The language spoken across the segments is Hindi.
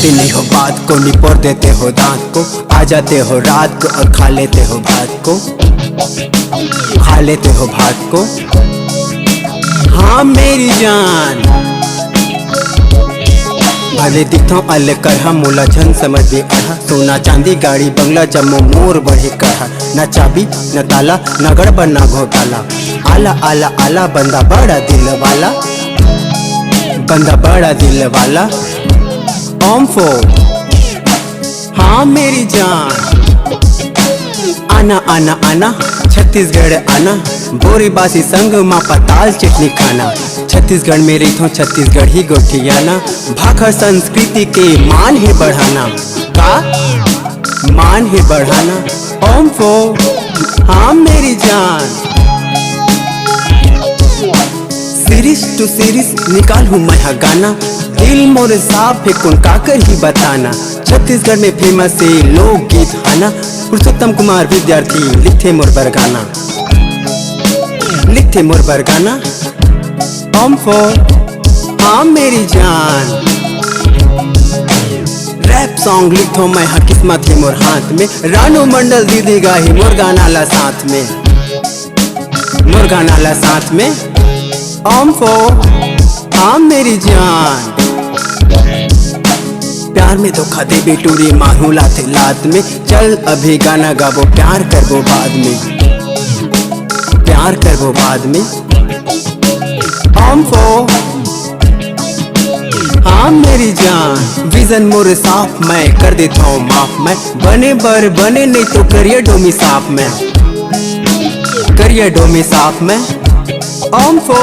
जानते नहीं हो बात को, निपोर देते हो दांत को, आ जाते हो रात को और खा लेते हो भात को, खा लेते हो भात को। हाँ मेरी जान, भले दिखता हूँ अलग करहा, मोला झन समझ भी अहा। सोना चांदी गाड़ी बंगला जमो मोर बढ़े कहा, न चाबी न ताला न गड़बड़ न घोटाला। आला आला आला बंदा बड़ा दिल वाला, बंदा बड़ा दिल वाला। ओम्फो हाँ मेरी जान, आना आना आना छत्तीसगढ़ आना, बोरी बासी संग माँ पताल चटनी खाना। छत्तीसगढ़ में रही हूँ छत्तीसगढ़ ही गोठियाना, भाखड़ संस्कृति के मान ही बढ़ाना। का मान ही बढ़ाना। ओम्फो हाँ मेरी जान, सीरीज टू सीरीज निकाल हूँ मैं गाना, दिल मोरे साफ है कौन काकर ही बताना। छत्तीसगढ़ में फेमस है लोकगीत हाना, पुरुषोत्तम कुमार विद्यार्थी लिखे मोर बरगाना, लिखे मोर बरगाना। ओम्फो हाँ मेरी जान, रैप सॉन्ग लिखो मैं हाँ किस्मत है मोर हाथ में। रानू मंडल दीदी गाही मोर गाना ला साथ में, मोर गाना ला साथ में। ओम्फो हाँ मेरी जान, प्यार में धोखा दे बेटूरी मारू लाते लात में। चल अभी गाना गाबो प्यार करबो बाद में, प्यार करबो बाद में। ओम्फो हाँ मेरी जान, विजन मोर साफ मैं कर देता हूँ माफ। मैं बने बर बने नहीं तो करिए डोमी साफ में, करिए डोमी साफ में। ओम्फो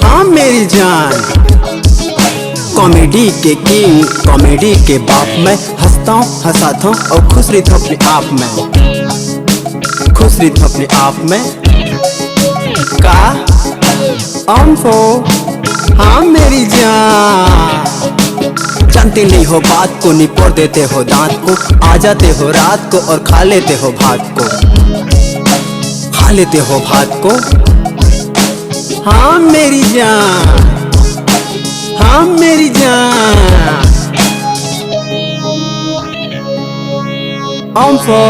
हाँ मेरी जान, कॉमेडी के किंग कॉमेडी के बाप मैं। हंसता हूँ हंसाता हूँ और खुश रहता हूँ अपने आप में, खुश रहता हूँ अपने आप में। का ओम्फो हाँ मेरी जान, जानते नहीं हो बात को, निपोर देते हो दांत को, आ जाते हो रात को और खा लेते हो भात को, खा लेते हो भात को। हाँ मेरी जान, हाँ मेरी जान। ओम्फो।